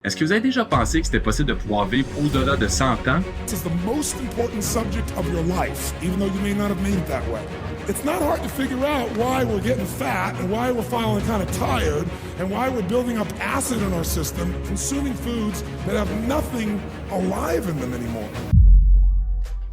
Est-ce que vous avez déjà pensé que c'était possible de pouvoir vivre au-delà de 100 ans? This is the most important subject of your life, even though you may not have made it that way. It's not hard to figure out why we're getting fat and why we're feeling kind of tired and why we're building up acid in our system, consuming foods that have nothing alive in them anymore.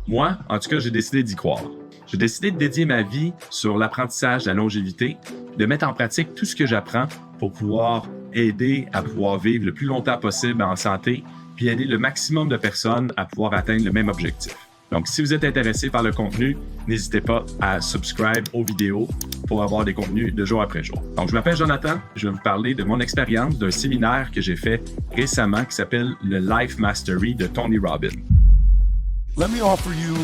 Moi, en tout cas, j'ai décidé d'y croire. J'ai décidé de dédier ma vie sur l'apprentissage de la longévité, de mettre en pratique tout ce que j'apprends pour pouvoir aider à pouvoir vivre le plus longtemps possible en santé, puis aider le maximum de personnes à pouvoir atteindre le même objectif. Donc, si vous êtes intéressé par le contenu, n'hésitez pas à subscribe aux vidéos pour avoir des contenus de jour après jour. Donc, je m'appelle Jonathan. Je vais vous parler de mon expérience d'un séminaire que j'ai fait récemment qui s'appelle le Life Mastery de Tony Robbins. Let me offer you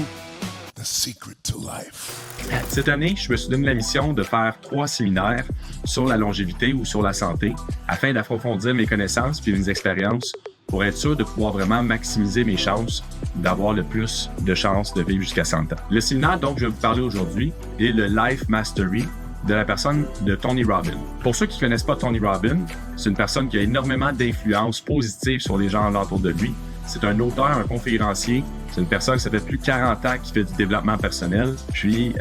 the secret to life. Cette année, je me suis donné la mission de faire 3 séminaires sur la longévité ou sur la santé afin d'approfondir mes connaissances puis mes expériences pour être sûr de pouvoir vraiment maximiser mes chances d'avoir le plus de chances de vivre jusqu'à 100 ans. Le séminaire dont je vais vous parler aujourd'hui est le Life Mastery de la personne de Tony Robbins. Pour ceux qui ne connaissent pas Tony Robbins, c'est une personne qui a énormément d'influence positive sur les gens alentour de lui. C'est un auteur, un conférencier. C'est une personne qui ça fait plus de 40 ans qui fait du développement personnel, puis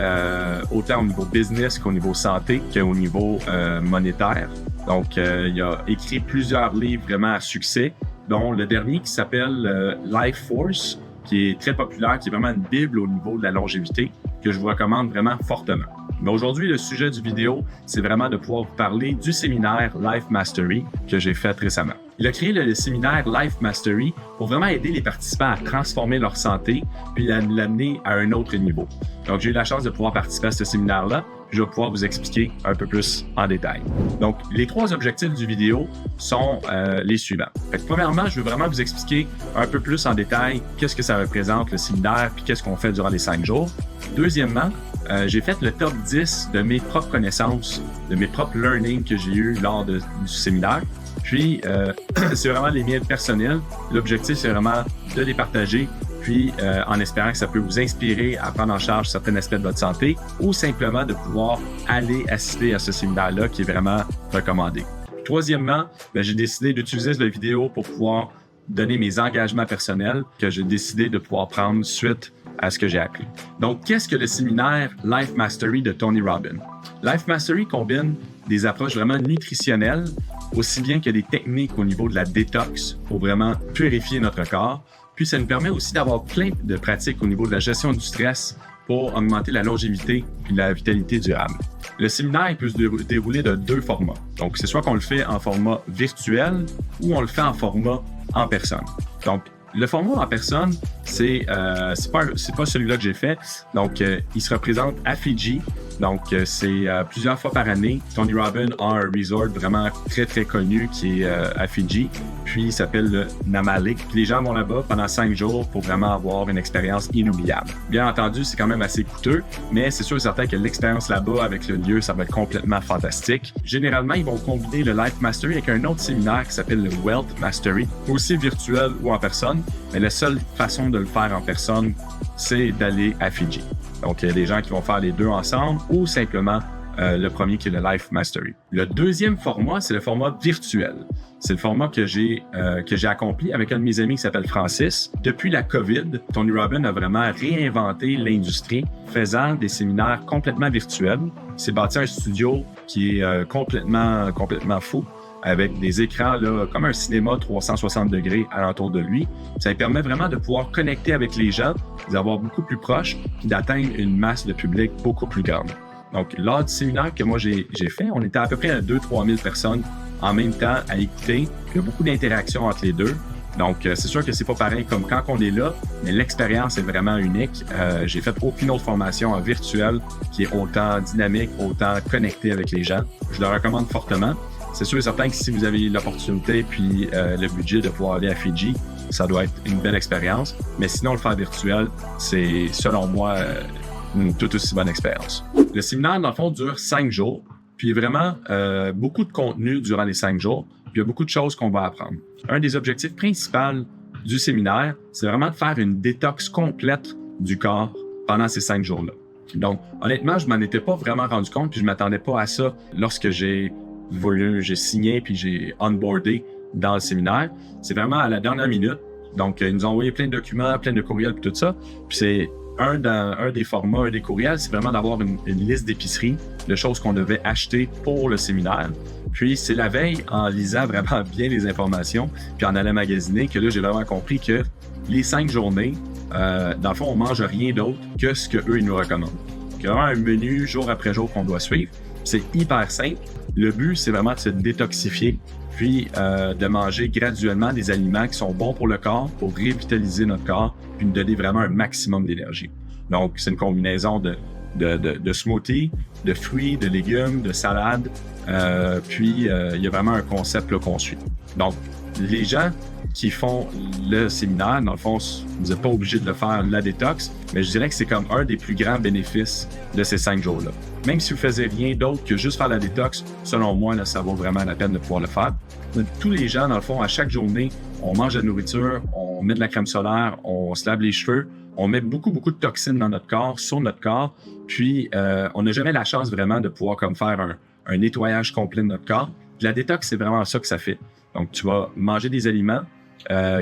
autant au niveau business qu'au niveau santé, qu'au niveau monétaire. Donc, il a écrit plusieurs livres vraiment à succès, dont le dernier qui s'appelle Life Force, qui est très populaire, qui est vraiment une bible au niveau de la longévité, que je vous recommande vraiment fortement. Mais aujourd'hui, le sujet du vidéo, c'est vraiment de pouvoir vous parler du séminaire Life Mastery que j'ai fait récemment. Il a créé le séminaire Life Mastery pour vraiment aider les participants à transformer leur santé puis à l'amener à un autre niveau. Donc, j'ai eu la chance de pouvoir participer à ce séminaire-là. Je vais pouvoir vous expliquer un peu plus en détail. Donc, les 3 objectifs du vidéo sont les suivants. Premièrement, je veux vraiment vous expliquer un peu plus en détail qu'est-ce que ça représente le séminaire puis qu'est-ce qu'on fait durant les 5 jours. Deuxièmement, j'ai fait le top 10 de mes propres connaissances, de mes propres learnings que j'ai eu lors du séminaire. Puis, c'est vraiment les miens personnels. L'objectif, c'est vraiment de les partager, puis en espérant que ça peut vous inspirer à prendre en charge certains aspects de votre santé ou simplement de pouvoir aller assister à ce séminaire-là qui est vraiment recommandé. Troisièmement, j'ai décidé d'utiliser cette vidéo pour pouvoir donner mes engagements personnels que j'ai décidé de pouvoir prendre suite à ce que j'ai appris. Donc, qu'est-ce que le séminaire Life Mastery de Tony Robbins? Life Mastery combine des approches vraiment nutritionnelles, aussi bien que des techniques au niveau de la détox pour vraiment purifier notre corps. Puis, ça nous permet aussi d'avoir plein de pratiques au niveau de la gestion du stress pour augmenter la longévité et la vitalité durable. Le séminaire il peut se dérouler de 2 formats. Donc, c'est soit qu'on le fait en format virtuel ou on le fait en format en personne. Donc, le format en personne, c'est pas celui-là que j'ai fait. Donc, il se représente à Fidji. Donc, c'est plusieurs fois par année. Tony Robbins a un resort vraiment très, très connu qui est à Fidji. Puis, il s'appelle le Namalik. Puis, les gens vont là-bas pendant 5 jours pour vraiment avoir une expérience inoubliable. Bien entendu, c'est quand même assez coûteux, mais c'est sûr et certain que l'expérience là-bas avec le lieu, ça va être complètement fantastique. Généralement, ils vont combiner le Life Mastery avec un autre séminaire qui s'appelle le Wealth Mastery, aussi virtuel ou en personne. Mais la seule façon de le faire en personne, c'est d'aller à Fidji. Donc, il y a des gens qui vont faire les 2 ensemble ou simplement le premier qui est le Life Mastery. Le deuxième format, c'est le format virtuel. C'est le format que j'ai accompli avec un de mes amis qui s'appelle Francis. Depuis la COVID, Tony Robbins a vraiment réinventé l'industrie faisant des séminaires complètement virtuels. Il s'est bâti un studio qui est complètement fou, avec des écrans là, comme un cinéma 360 degrés alentour de lui. Ça lui permet vraiment de pouvoir connecter avec les gens, d'avoir beaucoup plus proche, puis d'atteindre une masse de public beaucoup plus grande. Donc, lors du séminaire que moi j'ai fait, on était à peu près à 2-3 000 personnes en même temps à écouter. Il y a beaucoup d'interactions entre les deux. Donc, c'est sûr que c'est pas pareil comme quand on est là, mais l'expérience est vraiment unique. J'ai fait aucune autre formation en virtuel qui est autant dynamique, autant connectée avec les gens. Je le recommande fortement. C'est sûr et certain que si vous avez l'opportunité puis le budget de pouvoir aller à Fidji, ça doit être une belle expérience. Mais sinon, le faire virtuel, c'est, selon moi, une tout aussi bonne expérience. Le séminaire, dans le fond, dure 5 jours. Puis vraiment, beaucoup de contenu durant les 5 jours. Puis il y a beaucoup de choses qu'on va apprendre. Un des objectifs principaux du séminaire, c'est vraiment de faire une détox complète du corps pendant ces 5 jours-là. Donc, honnêtement, je m'en étais pas vraiment rendu compte, puis je m'attendais pas à ça lorsque j'ai signé puis j'ai onboardé dans le séminaire. C'est vraiment à la dernière minute. Donc, ils nous ont envoyé plein de documents, plein de courriels et tout ça. Puis c'est un des formats, un des courriels, c'est vraiment d'avoir une liste d'épicerie de choses qu'on devait acheter pour le séminaire. Puis c'est la veille, en lisant vraiment bien les informations, puis en allant magasiner, que là, j'ai vraiment compris que les 5 journées, dans le fond, on mange rien d'autre que ce qu'eux, ils nous recommandent. Il y a vraiment un menu jour après jour qu'on doit suivre. C'est hyper simple. Le but, c'est vraiment de se détoxifier, puis de manger graduellement des aliments qui sont bons pour le corps, pour revitaliser notre corps, puis nous donner vraiment un maximum d'énergie. Donc, c'est une combinaison de smoothies, de fruits, de légumes, de salades, puis il y a vraiment un concept là, qu'on suit. Donc, les gens qui font le séminaire, dans le fond, vous n'êtes pas obligé de le faire la détox, mais je dirais que c'est comme un des plus grands bénéfices de ces 5 jours-là. Même si vous ne faisiez rien d'autre que juste faire la détox, selon moi, là, ça vaut vraiment la peine de pouvoir le faire. Tous les gens, dans le fond, à chaque journée, on mange de la nourriture, on met de la crème solaire, on se lave les cheveux, on met beaucoup de toxines dans notre corps, sur notre corps, puis on n'a jamais la chance vraiment de pouvoir comme faire un nettoyage complet de notre corps. Puis la détox, c'est vraiment ça que ça fait. Donc, tu vas manger des aliments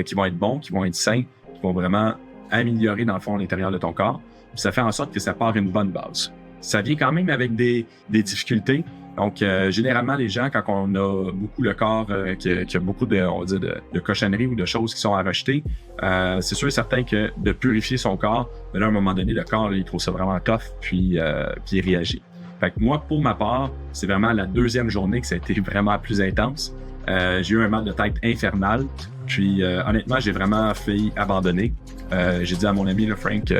qui vont être bons, qui vont être sains, qui vont vraiment améliorer, dans le fond, l'intérieur de ton corps. Puis ça fait en sorte que ça part une bonne base. Ça vient quand même avec des difficultés. Donc, généralement, les gens, quand on a beaucoup le corps, qui a beaucoup de cochonneries ou de choses qui sont à rejeter, c'est sûr et certain que de purifier son corps, mais là, à un moment donné, le corps, là, il trouve ça vraiment tough, puis il réagit. Fait que moi, pour ma part, c'est vraiment la 2e journée que ça a été vraiment plus intense. J'ai eu un mal de tête infernal, puis honnêtement, j'ai vraiment failli abandonner. J'ai dit à mon ami, le Frank,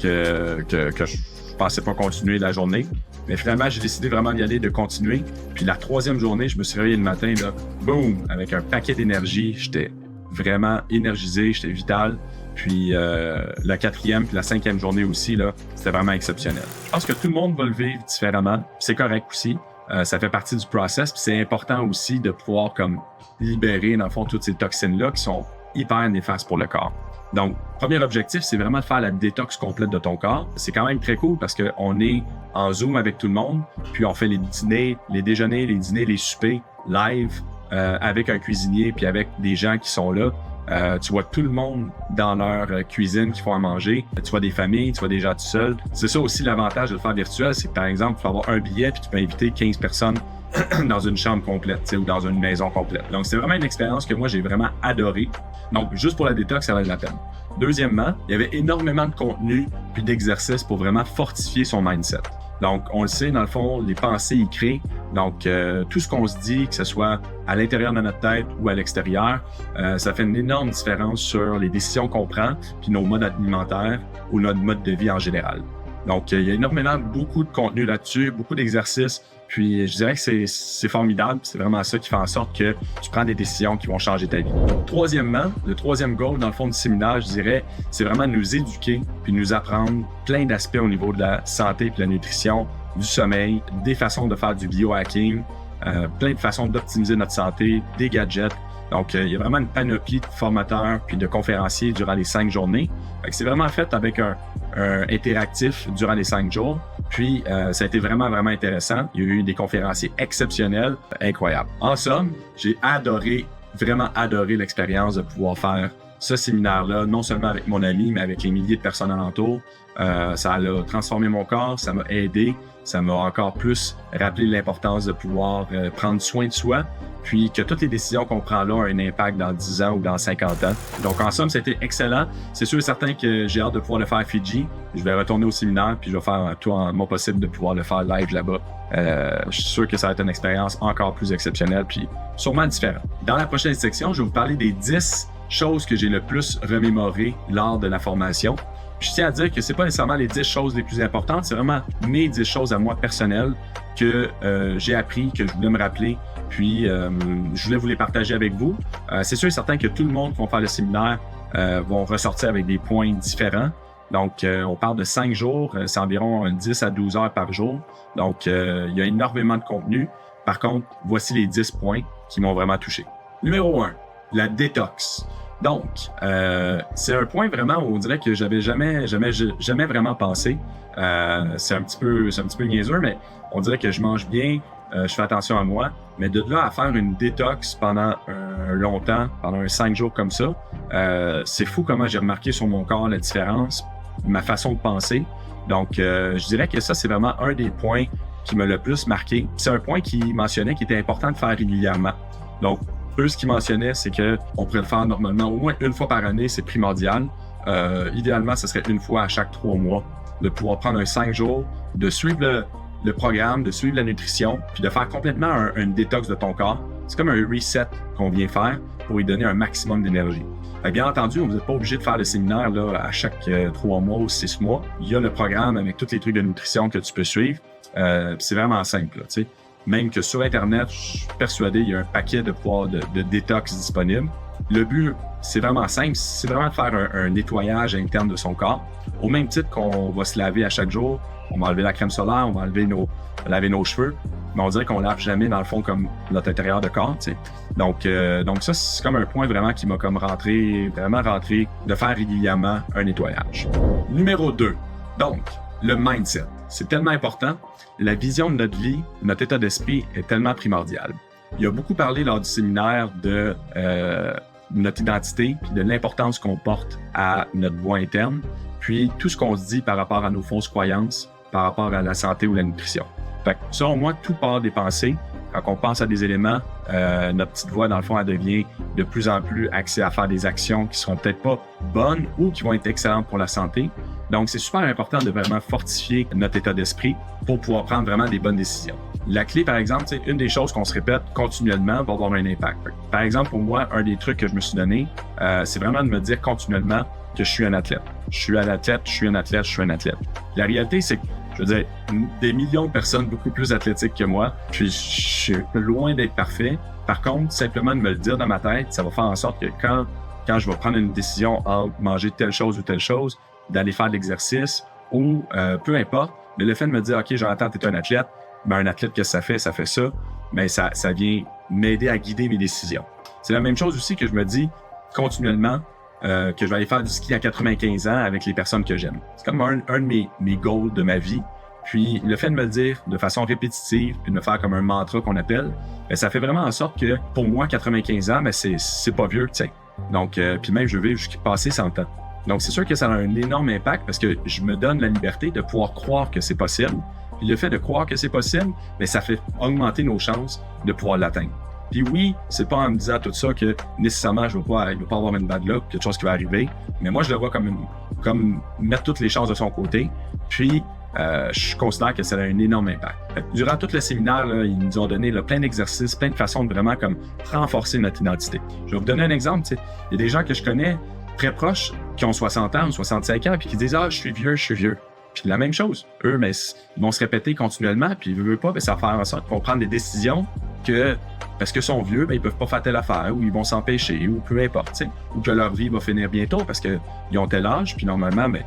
que je pensais pas continuer la journée. Mais finalement, j'ai décidé vraiment d'y aller, de continuer. Puis la 3e journée, je me suis réveillé le matin, là, boum, avec un paquet d'énergie. J'étais vraiment énergisé, j'étais vital. Puis la 4e puis la 5e journée aussi, là, c'était vraiment exceptionnel. Je pense que tout le monde va le vivre différemment. C'est correct aussi. Ça fait partie du process. Puis c'est important aussi de pouvoir comme libérer, dans le fond, toutes ces toxines-là qui sont hyper néfastes pour le corps. Donc, premier objectif, c'est vraiment de faire la détox complète de ton corps. C'est quand même très cool parce qu'on est en Zoom avec tout le monde, puis on fait les dîners, les déjeuners, les dîners, les soupers live avec un cuisinier, puis avec des gens qui sont là. Tu vois tout le monde dans leur cuisine qui font à manger. Tu vois des familles, tu vois des gens tout seuls. C'est ça aussi l'avantage de le faire virtuel, c'est que par exemple, tu peux avoir un billet puis tu peux inviter 15 personnes dans une chambre complète, ou dans une maison complète. Donc, c'est vraiment une expérience que moi, j'ai vraiment adorée. Donc, juste pour la détox, ça valait la peine. Deuxièmement, il y avait énormément de contenu puis d'exercices pour vraiment fortifier son mindset. Donc, on le sait, dans le fond, les pensées, ils créent. Donc, tout ce qu'on se dit, que ce soit à l'intérieur de notre tête ou à l'extérieur, ça fait une énorme différence sur les décisions qu'on prend puis nos modes alimentaires ou notre mode de vie en général. Donc, il y a énormément, beaucoup de contenu là-dessus, beaucoup d'exercices. Puis, je dirais que c'est formidable. C'est vraiment ça qui fait en sorte que tu prends des décisions qui vont changer ta vie. Troisièmement, le 3e goal, dans le fond du séminaire, je dirais, c'est vraiment de nous éduquer puis nous apprendre plein d'aspects au niveau de la santé puis de la nutrition, du sommeil, des façons de faire du biohacking, plein de façons d'optimiser notre santé, des gadgets. Donc, il y a vraiment une panoplie de formateurs puis de conférenciers durant les 5 journées. Fait que c'est vraiment fait avec un interactif durant les 5 jours. Puis, ça a été vraiment intéressant. Il y a eu des conférenciers exceptionnels, incroyables. En somme, j'ai vraiment adoré l'expérience de pouvoir faire ce séminaire-là, non seulement avec mon ami, mais avec les milliers de personnes alentour. Ça a transformé mon corps, ça m'a aidé, ça m'a encore plus rappelé l'importance de pouvoir prendre soin de soi, puis que toutes les décisions qu'on prend là ont un impact dans 10 ans ou dans 50 ans. Donc, en somme, c'était excellent. C'est sûr et certain que j'ai hâte de pouvoir le faire à Fidji. Je vais retourner au séminaire, puis je vais faire tout en mon possible de pouvoir le faire live là-bas. Je suis sûr que ça va être une expérience encore plus exceptionnelle, puis sûrement différente. Dans la prochaine section, je vais vous parler des 10 choses que j'ai le plus remémorées lors de la formation. Je tiens à dire que c'est pas nécessairement les 10 choses les plus importantes, c'est vraiment mes 10 choses à moi personnelles que j'ai appris, que je voulais me rappeler, puis je voulais vous les partager avec vous. C'est sûr et certain que tout le monde qui va faire le séminaire vont ressortir avec des points différents. Donc, on parle de 5 jours, c'est environ 10 à 12 heures par jour. Donc, il y a énormément de contenu. Par contre, voici les 10 points qui m'ont vraiment touché. Numéro 1, la détox. Donc, c'est un point vraiment où on dirait que j'avais jamais vraiment pensé. C'est un petit peu niaiseux, mais on dirait que je mange bien, je fais attention à moi. Mais de là à faire une détox pendant longtemps, pendant un 5 jours comme ça, c'est fou comment j'ai remarqué sur mon corps la différence, ma façon de penser. Donc, je dirais que ça, c'est vraiment un des points qui m'a le plus marqué. C'est un point qu'il mentionnait qui était important de faire régulièrement. Donc, eux, ce qu'ils mentionnaient, c'est qu'on pourrait le faire normalement au moins une fois par année, c'est primordial. Idéalement, ce serait une fois à chaque 3 mois, de pouvoir prendre un 5 jours, de suivre le programme, de suivre la nutrition, puis de faire complètement un détox de ton corps. C'est comme un reset qu'on vient faire pour lui donner un maximum d'énergie. Bien entendu, vous n'êtes pas obligé de faire le séminaire là, à chaque 3 mois ou 6 mois. Il y a le programme avec tous les trucs de nutrition que tu peux suivre. C'est vraiment simple, tu sais. Même que sur Internet, je suis persuadé, il y a un paquet de détox disponible. Le but, c'est vraiment simple, c'est vraiment de faire un nettoyage interne de son corps. Au même titre qu'on va se laver à chaque jour, on va enlever la crème solaire, on va laver nos cheveux, mais on dirait qu'on lave jamais dans le fond comme notre intérieur de corps, tu sais. Donc ça, c'est comme un point vraiment qui m'a comme vraiment rentré de faire régulièrement un nettoyage. Numéro 2, donc, le mindset. C'est tellement important. La vision de notre vie, notre état d'esprit est tellement primordial. Il a beaucoup parlé lors du séminaire de notre identité et de l'importance qu'on porte à notre voix interne, puis tout ce qu'on se dit par rapport à nos fausses croyances, par rapport à la santé ou la nutrition. Fait que, selon moi, tout part des pensées. Quand on pense à des éléments, notre petite voix, dans le fond, elle devient de plus en plus axée à faire des actions qui seront peut-être pas bonnes ou qui vont être excellentes pour la santé. Donc, c'est super important de vraiment fortifier notre état d'esprit pour pouvoir prendre vraiment des bonnes décisions. La clé, par exemple, c'est une des choses qu'on se répète continuellement va avoir un impact. Par exemple, pour moi, un des trucs que je me suis donné, c'est vraiment de me dire continuellement que je suis un athlète. Je suis un athlète, je suis un athlète, je suis un athlète. La réalité, c'est que, je veux dire, des millions de personnes beaucoup plus athlétiques que moi, puis je suis loin d'être parfait. Par contre, simplement de me le dire dans ma tête, ça va faire en sorte que quand je vais prendre une décision entre manger telle chose ou telle chose, d'aller faire de l'exercice ou peu importe, mais le fait de me dire « OK, Jonathan, tu es un athlète », ben un athlète, qu'est-ce que ça fait ça, ben ça vient m'aider à guider mes décisions. C'est la même chose aussi que je me dis continuellement que je vais aller faire du ski à 95 ans avec les personnes que j'aime. C'est comme un de mes goals de ma vie. Puis le fait de me le dire de façon répétitive, puis de me faire comme un mantra qu'on appelle, ben, ça fait vraiment en sorte que pour moi, 95 ans, ben, c'est pas vieux, tu sais. Donc, puis même je vais jusqu'à passer 100 ans. Donc, c'est sûr que ça a un énorme impact parce que je me donne la liberté de pouvoir croire que c'est possible. Puis le fait de croire que c'est possible, bien, ça fait augmenter nos chances de pouvoir l'atteindre. Puis oui, c'est pas en me disant tout ça que nécessairement il va pas avoir une bad luck, quelque chose qui va arriver. Mais moi, je le vois comme mettre toutes les chances de son côté. Puis, je considère que ça a un énorme impact. Durant tout le séminaire, là, ils nous ont donné là, plein d'exercices, plein de façons de vraiment comme renforcer notre identité. Je vais vous donner un exemple. Il y a des gens que je connais très proches qui ont 60 ans ou 65 ans puis qui disent « Ah, je suis vieux. » Puis la même chose, eux, mais ils vont se répéter continuellement, puis ils ne veulent pas, mais ça va faire en sorte qu'ils vont prendre des décisions que, parce qu'ils sont vieux, ben, ils peuvent pas faire telle affaire, ou ils vont s'empêcher, ou peu importe, t'sais, ou que leur vie va finir bientôt parce qu'ils ont tel âge, puis normalement, ben,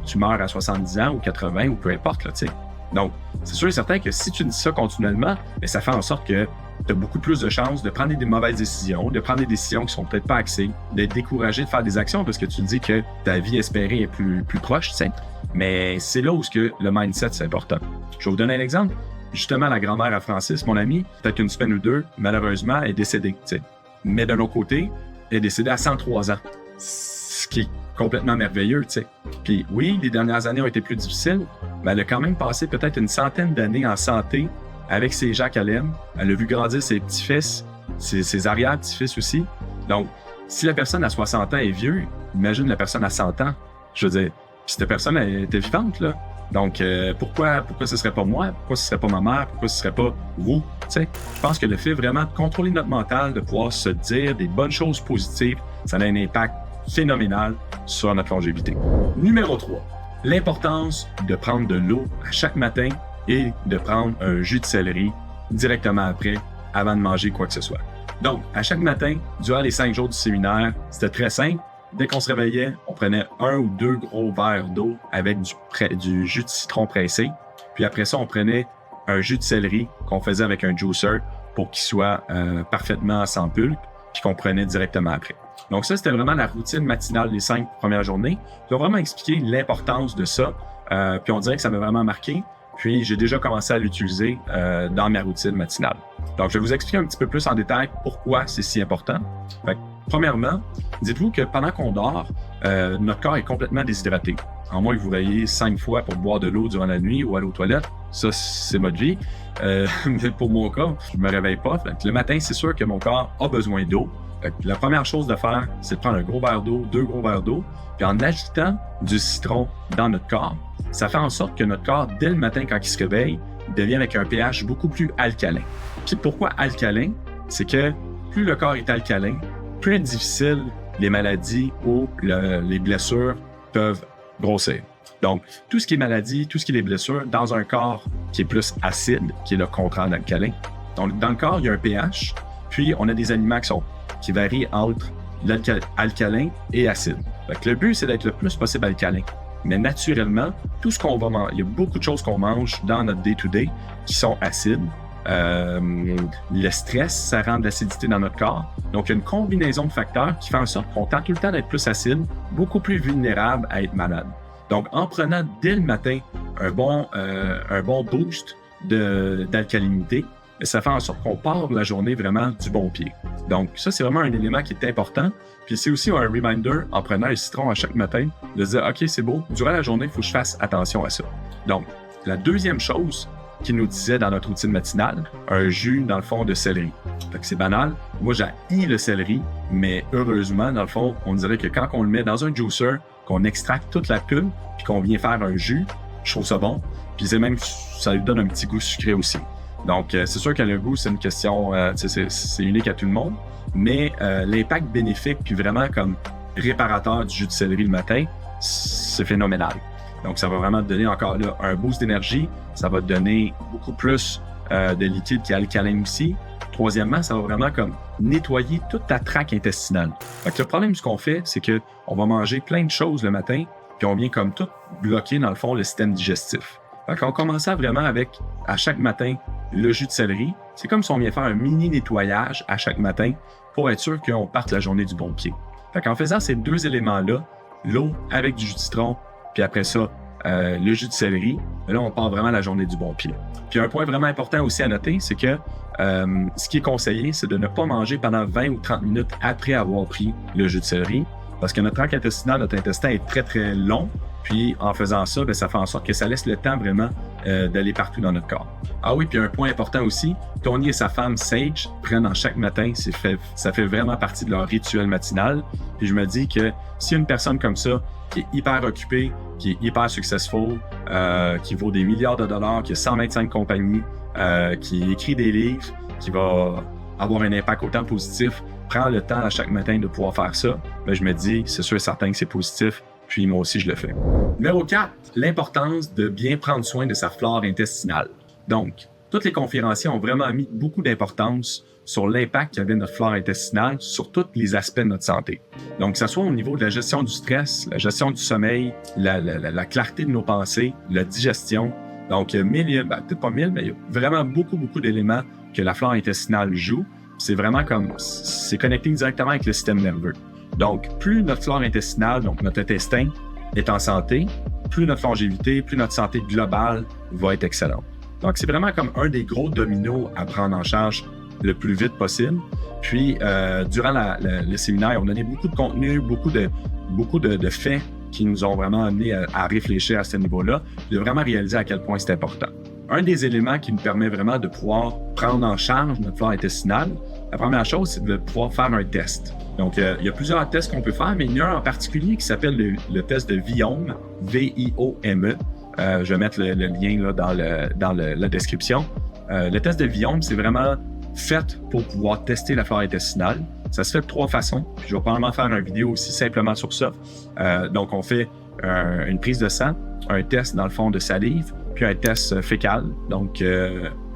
tu meurs à 70 ans ou 80 ou peu importe, là, tu sais. Donc, c'est sûr et certain que si tu dis ça continuellement, ben, ça fait en sorte que tu as beaucoup plus de chances de prendre des mauvaises décisions, de prendre des décisions qui sont peut-être pas axées, d'être découragé de faire des actions parce que tu te dis que ta vie espérée est plus proche, tu sais. Mais c'est là où le mindset, c'est important. Je vais vous donner un exemple. Justement, la grand-mère à Francis, mon ami, peut-être une semaine ou deux, malheureusement, elle est décédée, tu sais. Mais de l'autre côté, elle est décédée à 103 ans. Ce qui est complètement merveilleux, tu sais. Puis oui, les dernières années ont été plus difficiles, mais elle a quand même passé peut-être une centaine d'années en santé avec ses gens qu'elle aime. Elle a vu grandir ses petits-fils, ses arrière-petits-fils aussi. Donc, si la personne à 60 ans est vieux, imagine la personne à 100 ans. Je veux dire, cette personne elle était vivante, là. Donc, pourquoi ce serait pas moi? Pourquoi ce serait pas ma mère? Pourquoi ce serait pas vous? Tu sais, je pense que le fait vraiment de contrôler notre mental, de pouvoir se dire des bonnes choses positives, ça a un impact phénoménal sur notre longévité. Numéro 3, l'importance de prendre de l'eau à chaque matin et de prendre un jus de céleri directement après, avant de manger quoi que ce soit. Donc, à chaque matin, durant les 5 jours du séminaire, c'était très simple. Dès qu'on se réveillait, on prenait 1 ou 2 gros verres d'eau avec du jus de citron pressé. Puis après ça, on prenait un jus de céleri qu'on faisait avec un juicer pour qu'il soit parfaitement sans pulpe, puis qu'on prenait directement après. Donc ça, c'était vraiment la routine matinale des 5 premières journées. Ils ont vraiment expliqué l'importance de ça, puis on dirait que ça m'a vraiment marqué. Puis, j'ai déjà commencé à l'utiliser dans ma routine matinale. Donc, je vais vous expliquer un petit peu plus en détail pourquoi c'est si important. Fait que, premièrement, dites-vous que pendant qu'on dort, notre corps est complètement déshydraté. En moins que vous veillez 5 fois pour boire de l'eau durant la nuit ou aller aux toilettes, ça, c'est votre vie. Mais pour mon cas, je me réveille pas. Fait que le matin, c'est sûr que mon corps a besoin d'eau. Fait que la première chose de faire, c'est de prendre un gros verre d'eau, 2 gros verres d'eau, puis en ajoutant du citron dans notre corps, ça fait en sorte que notre corps, dès le matin, quand il se réveille, il devient avec un pH beaucoup plus alcalin. Puis pourquoi alcalin? C'est que plus le corps est alcalin, plus difficile les maladies ou les blessures peuvent grossir. Donc, tout ce qui est maladie, tout ce qui est les blessures, dans un corps qui est plus acide, qui est le contraire d'alcalin. Donc, dans le corps, il y a un pH, puis on a des aliments qui varient entre l'alcalin et acide. Fait que le but, c'est d'être le plus possible alcalin. Mais naturellement, tout ce qu'on va manger, il y a beaucoup de choses qu'on mange dans notre day-to-day qui sont acides. Le stress, ça rend de l'acidité dans notre corps. Donc, il y a une combinaison de facteurs qui fait en sorte qu'on tend tout le temps d'être plus acide, beaucoup plus vulnérable à être malade. Donc, en prenant dès le matin un bon boost d'alcalinité, ça fait en sorte qu'on part la journée vraiment du bon pied. Donc, ça, c'est vraiment un élément qui est important. Puis, c'est aussi un reminder, en prenant un citron à chaque matin, de dire « OK, c'est beau, durant la journée, il faut que je fasse attention à ça. » Donc, la deuxième chose qu'il nous disait dans notre routine matinale, un jus, dans le fond, de céleri. Fait que c'est banal. Moi, j'haïs le céleri, mais heureusement, dans le fond, on dirait que quand on le met dans un juicer, qu'on extracte toute la pulpe, puis qu'on vient faire un jus, je trouve ça bon. Puis c'est même, ça lui donne un petit goût sucré aussi. Donc, c'est sûr que le goût, c'est une question, c'est unique à tout le monde, mais l'impact bénéfique, puis vraiment comme réparateur du jus de céleri le matin, c'est phénoménal. Donc, ça va vraiment te donner encore là un boost d'énergie, ça va te donner beaucoup plus de liquide qui est alcalin aussi. Troisièmement, ça va vraiment comme nettoyer toute ta traque intestinale. Fait que le problème, ce qu'on fait, c'est que on va manger plein de choses le matin, puis on vient comme tout bloquer, dans le fond, le système digestif. Fait qu'on commençait vraiment avec, à chaque matin, le jus de céleri. C'est comme si on vient faire un mini nettoyage à chaque matin pour être sûr qu'on parte la journée du bon pied. Fait qu'en faisant ces 2 éléments-là, l'eau avec du jus de citron, puis après ça, le jus de céleri, là, on part vraiment la journée du bon pied. Puis un point vraiment important aussi à noter, c'est que ce qui est conseillé, c'est de ne pas manger pendant 20 ou 30 minutes après avoir pris le jus de céleri, parce que notre tract intestinal, notre intestin est très, très long, puis en faisant ça, bien, ça fait en sorte que ça laisse le temps vraiment d'aller partout dans notre corps. Ah oui, puis un point important aussi, Tony et sa femme Sage prennent en chaque matin, ça fait vraiment partie de leur rituel matinal, puis je me dis que si une personne comme ça, qui est hyper occupée, qui est hyper successful, qui vaut des milliards de dollars, qui a 125 compagnies, qui écrit des livres, qui va avoir un impact autant positif, prend le temps à chaque matin de pouvoir faire ça, ben je me dis, c'est sûr et certain que c'est positif, puis moi aussi je le fais. Numéro 4, l'importance de bien prendre soin de sa flore intestinale. Donc, tous les conférenciers ont vraiment mis beaucoup d'importance sur l'impact qu'avait notre flore intestinale sur tous les aspects de notre santé. Donc, que ce soit au niveau de la gestion du stress, la gestion du sommeil, la clarté de nos pensées, la digestion. Donc, peut-être pas 1000, mais il y a vraiment beaucoup d'éléments que la flore intestinale joue. C'est vraiment comme, c'est connecté directement avec le système nerveux. Donc, plus notre flore intestinale, donc notre intestin, est en santé, plus notre longévité, plus notre santé globale va être excellente. Donc, c'est vraiment comme un des gros dominos à prendre en charge le plus vite possible. Puis, durant le séminaire, on a donné beaucoup de contenu, beaucoup de faits qui nous ont vraiment amené à réfléchir à ce niveau-là, de vraiment réaliser à quel point c'est important. Un des éléments qui nous permet vraiment de pouvoir prendre en charge notre flore intestinale, la première chose, c'est de pouvoir faire un test. Donc, il y a plusieurs tests qu'on peut faire, mais il y en a un en particulier qui s'appelle le test de Viome, V-I-O-M-E. Je vais mettre le lien là, dans la description. Le test de Viome, c'est vraiment fait pour pouvoir tester la flore intestinale. Ça se fait de 3 façons. Puis je vais probablement faire une vidéo aussi simplement sur ça. Donc, on fait une prise de sang, un test dans le fond de salive, puis un test fécal. Donc,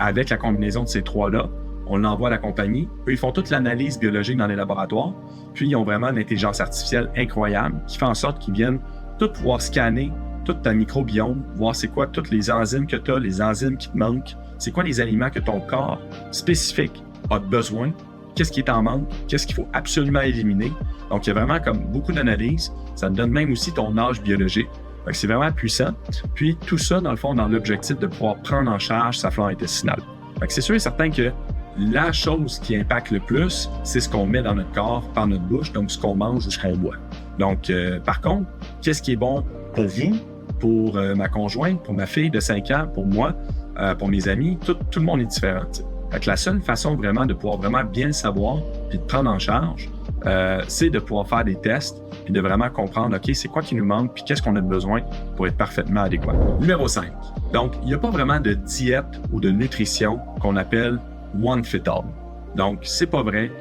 avec la combinaison de ces 3-là, on l'envoie à la compagnie. Eux, ils font toute l'analyse biologique dans les laboratoires. Puis, ils ont vraiment une intelligence artificielle incroyable qui fait en sorte qu'ils viennent tout pouvoir scanner tout ta microbiome, voir c'est quoi toutes les enzymes que tu as, les enzymes qui te manquent, c'est quoi les aliments que ton corps spécifique a besoin, qu'est-ce qui est en manque, qu'est-ce qu'il faut absolument éliminer. Donc, il y a vraiment comme beaucoup d'analyses. Ça te donne même aussi ton âge biologique. Fait que c'est vraiment puissant. Puis tout ça, dans le fond, dans l'objectif de pouvoir prendre en charge sa flore intestinale. Fait que c'est sûr et certain que la chose qui impacte le plus, c'est ce qu'on met dans notre corps par notre bouche, donc ce qu'on mange ou ce qu'on boit. Donc, par contre, qu'est-ce qui est bon pour vous, pour ma conjointe, pour ma fille de 5 ans, pour moi, pour mes amis, tout le monde est différent. T'sais. Fait que la seule façon vraiment de pouvoir vraiment bien le savoir puis de prendre en charge, c'est de pouvoir faire des tests puis de vraiment comprendre, OK, c'est quoi qui nous manque puis qu'est-ce qu'on a besoin pour être parfaitement adéquat. Numéro 5. Donc, il n'y a pas vraiment de diète ou de nutrition qu'on appelle one fit all. Donc, c'est pas vrai.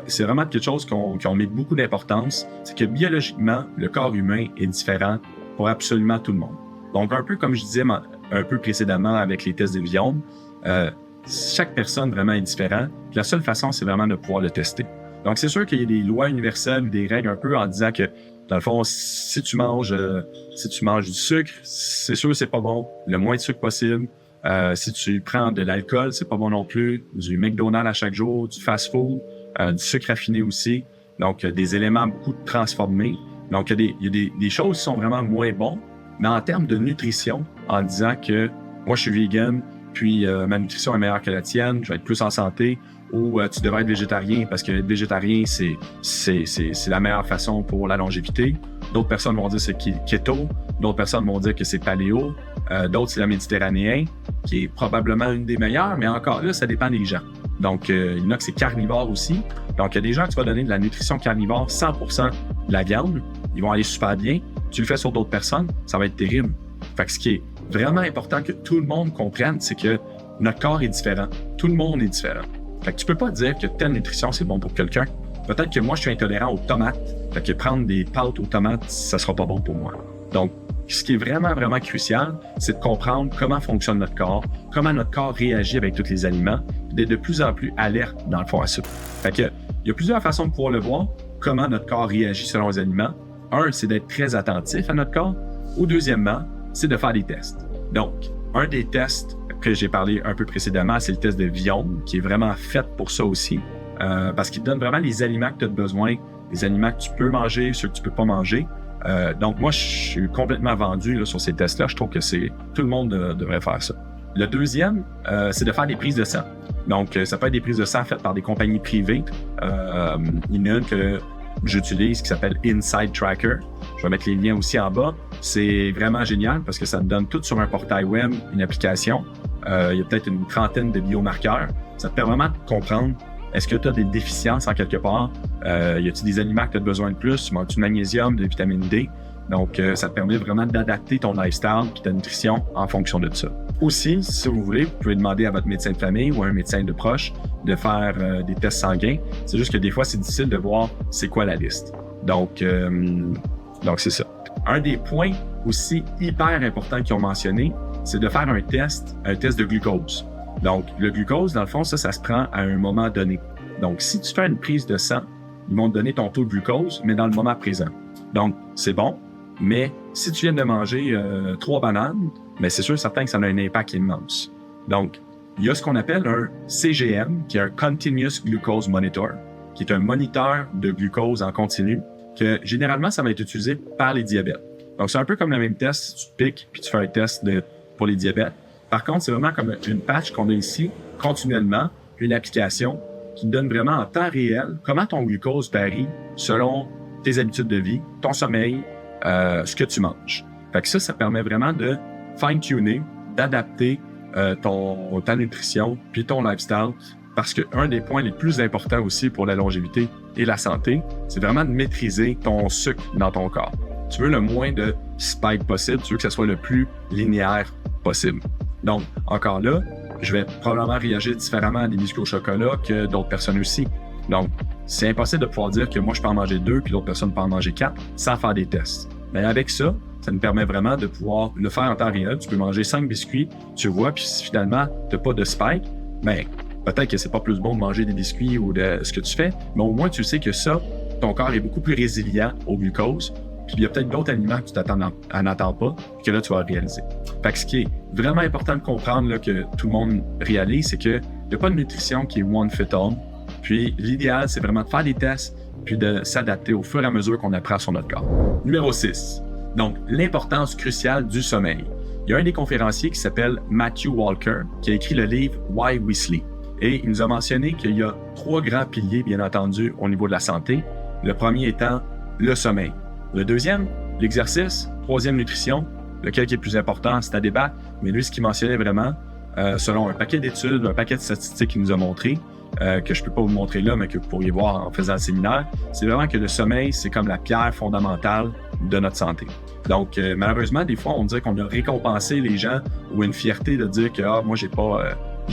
C'est vraiment quelque chose qu'on met beaucoup d'importance. C'est que biologiquement, le corps humain est différent pour absolument tout le monde. Donc, un peu comme je disais un peu précédemment avec les tests de viande, chaque personne vraiment est différente. La seule façon, c'est vraiment de pouvoir le tester. Donc, c'est sûr qu'il y a des lois universelles, des règles un peu en disant que, dans le fond, si tu manges du sucre, c'est sûr c'est pas bon. Le moins de sucre possible. Si tu prends de l'alcool, c'est pas bon non plus. Du McDonald's à chaque jour, du fast-food, du sucre raffiné aussi. Donc, des éléments beaucoup transformés. Donc, il y a des choses qui sont vraiment moins bonnes. Mais en termes de nutrition, en disant que moi, je suis vegan, puis ma nutrition est meilleure que la tienne, je vais être plus en santé, ou tu devrais être végétarien parce que être végétarien, c'est la meilleure façon pour la longévité. D'autres personnes vont dire que c'est keto, d'autres personnes vont dire que c'est paléo, d'autres c'est la méditerranéen, qui est probablement une des meilleures, mais encore là, ça dépend des gens. Donc, il y en a que c'est carnivore aussi. Donc, il y a des gens que tu vas donner de la nutrition carnivore 100% de la viande, ils vont aller super bien. Tu le fais sur d'autres personnes, ça va être terrible. Fait que ce qui est vraiment important que tout le monde comprenne, c'est que notre corps est différent. Tout le monde est différent. Fait que tu peux pas dire que telle nutrition, c'est bon pour quelqu'un. Peut-être que moi, je suis intolérant aux tomates. Fait que prendre des pâtes aux tomates, ça sera pas bon pour moi. Donc, ce qui est vraiment, vraiment crucial, c'est de comprendre comment fonctionne notre corps, comment notre corps réagit avec tous les aliments, d'être de plus en plus alerte, dans le fond, à ça. Fait que, il y a plusieurs façons de pouvoir le voir, comment notre corps réagit selon les aliments. Un, c'est d'être très attentif à notre corps. Ou deuxièmement, c'est de faire des tests. Donc, un des tests que j'ai parlé un peu précédemment, c'est le test de Viome, qui est vraiment fait pour ça aussi, parce qu'il te donne vraiment les aliments que tu as besoin, les aliments que tu peux manger, ceux que tu peux pas manger. Donc, moi, je suis complètement vendu là, sur ces tests-là. Je trouve que tout le monde devrait faire ça. Le deuxième, c'est de faire des prises de sang. Donc, ça peut être des prises de sang faites par des compagnies privées. Il y en a une que j'utilise qui s'appelle Inside Tracker. Je vais mettre les liens aussi en bas. C'est vraiment génial parce que ça te donne tout sur un portail web, une application. Il y a peut-être une trentaine de biomarqueurs. Ça te permet vraiment de comprendre est-ce que tu as des déficiences en quelque part? Y a-t-il des aliments que tu as besoin de plus? Manques-tu de magnésium, de vitamine D? Donc, ça te permet vraiment d'adapter ton lifestyle et ta nutrition en fonction de ça. Aussi, si vous voulez, vous pouvez demander à votre médecin de famille ou à un médecin de proche de faire des tests sanguins. C'est juste que des fois, c'est difficile de voir c'est quoi la liste. Donc c'est ça. Un des points aussi hyper importants qu'ils ont mentionné, c'est de faire un test de glucose. Donc, le glucose, dans le fond, ça se prend à un moment donné. Donc, si tu fais une prise de sang, ils vont te donner ton taux de glucose, mais dans le moment présent. Donc, c'est bon, mais si tu viens de manger 3 bananes, mais c'est sûr certain que ça a un impact immense. Donc, il y a ce qu'on appelle un CGM, qui est un Continuous Glucose Monitor, qui est un moniteur de glucose en continu, que généralement, ça va être utilisé par les diabètes. Donc, c'est un peu comme le même test, si tu te piques, puis tu fais un test pour les diabètes. Par contre, c'est vraiment comme une patch qu'on a ici, continuellement, une application qui te donne vraiment en temps réel comment ton glucose varie selon tes habitudes de vie, ton sommeil, ce que tu manges. Fait que ça permet vraiment de fine-tuner, d'adapter ta nutrition puis ton lifestyle. Parce qu'un des points les plus importants aussi pour la longévité et la santé, c'est vraiment de maîtriser ton sucre dans ton corps. Tu veux le moins de spike possible, tu veux que ça soit le plus linéaire possible. Donc, encore là, je vais probablement réagir différemment à des biscuits au chocolat que d'autres personnes aussi. Donc, c'est impossible de pouvoir dire que moi, je peux en manger 2 puis l'autre personne peut en manger 4 sans faire des tests. Mais avec ça, ça nous permet vraiment de pouvoir le faire en temps réel. Tu peux manger 5 biscuits, tu vois, puis si finalement, tu n'as pas de spike, mais peut-être que c'est pas plus bon de manger des biscuits ou de ce que tu fais, mais au moins, tu sais que ça, ton corps est beaucoup plus résilient au glucose. Puis il y a peut-être d'autres aliments que tu n'attends pas, que là, tu vas réaliser. Fait que ce qui est vraiment important de comprendre, là, que tout le monde réalise, c'est qu'il n'y a pas de nutrition qui est one fit all. Puis l'idéal, c'est vraiment de faire des tests, puis de s'adapter au fur et à mesure qu'on apprend sur notre corps. Numéro 6. Donc, l'importance cruciale du sommeil. Il y a un des conférenciers qui s'appelle Matthew Walker qui a écrit le livre Why We Sleep. Et il nous a mentionné qu'il y a 3 grands piliers, bien entendu, au niveau de la santé. Le premier étant le sommeil. Le deuxième, l'exercice. Troisième, nutrition. Lequel qui est le plus important, c'est à débattre. Mais lui, ce qu'il mentionnait vraiment, selon un paquet d'études, un paquet de statistiques qu'il nous a montré, que je ne peux pas vous montrer là, mais que vous pourriez voir en faisant le séminaire, c'est vraiment que le sommeil, c'est comme la pierre fondamentale de notre santé. Donc, malheureusement, des fois, on dirait qu'on a récompensé les gens ou une fierté de dire que moi, j'ai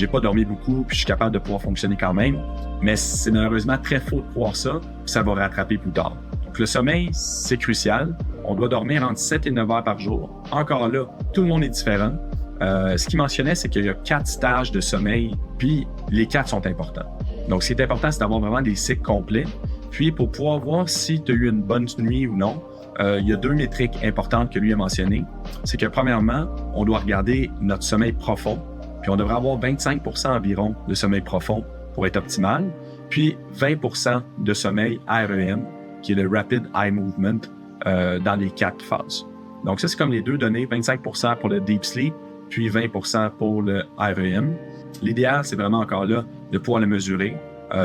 pas dormi beaucoup puis je suis capable de pouvoir fonctionner quand même. Mais c'est malheureusement très faux de croire ça, puis ça va rattraper plus tard. Donc, le sommeil, c'est crucial. On doit dormir entre 7 et 9 heures par jour. Encore là, tout le monde est différent. Ce qu'il mentionnait, c'est qu'il y a 4 stages de sommeil, puis les 4 sont importants. Donc, ce qui est important, c'est d'avoir vraiment des cycles complets. Puis, pour pouvoir voir si tu as eu une bonne nuit ou non, il y a 2 métriques importantes que lui a mentionnées. C'est que, premièrement, on doit regarder notre sommeil profond, puis on devrait avoir 25% environ de sommeil profond pour être optimal, puis 20% de sommeil REM, qui est le Rapid Eye Movement, dans les 4 phases. Donc, ça, c'est comme les 2 données, 25% pour le Deep Sleep, puis 20% pour le REM. L'idéal, c'est vraiment encore là de pouvoir le mesurer.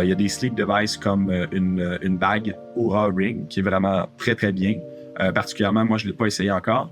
Il y a des sleep devices comme une bague Oura Ring qui est vraiment très, très bien. Particulièrement, moi, je ne l'ai pas essayé encore.